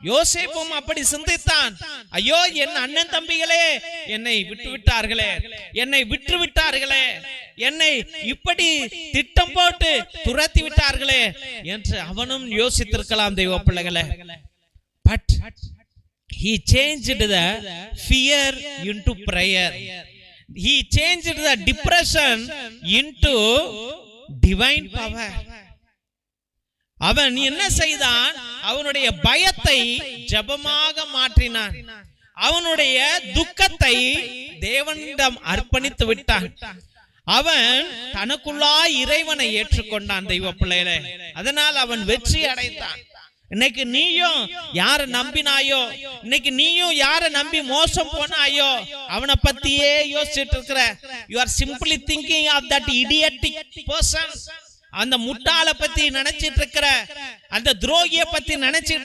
யோசேப்பும் அப்படி சிந்தித்தான். ஐயோ, என் அண்ணன் தம்பிகளே என்னை விட்டு விட்டார்களே, என்னை விட்டு விட்டார்களே, என்னை இப்படி திட்டம் போட்டு துரத்தி விட்டார்களே என்று அவனும் யோசித்திருக்கலாம் தெய்வ பிள்ளைகளே. But he changed the fear into prayer. He changed the depression into divine power. அவன் என்ன செய்தான்? அவனுடைய பயத்தை ஜெபமாக மாற்றினான். அவனுடைய துக்கத்தை தேவனிடம் அர்ப்பணித்து விட்டான். அவன் தனக்குள்ளாய் இறைவனை ஏற்றுக்கொண்டான் தெய்வ பிள்ளைகளே. அதனால் அவன் வெற்றி அடைந்தான். இன்னைக்கு நீயும் யார நம்பினாயோ, இன்னைக்கு நீயும் யார நம்பி மோசம் போனாயோ, அவனை பத்தியே யோசிச்சுட்டு இருக்கிற. You are simply thinking of that idiotic person. அந்த முட்டாளை பத்தி நினைச்சிட்டு இருக்கிற, அந்த துரோகியை பத்தி நினைச்சிட்டு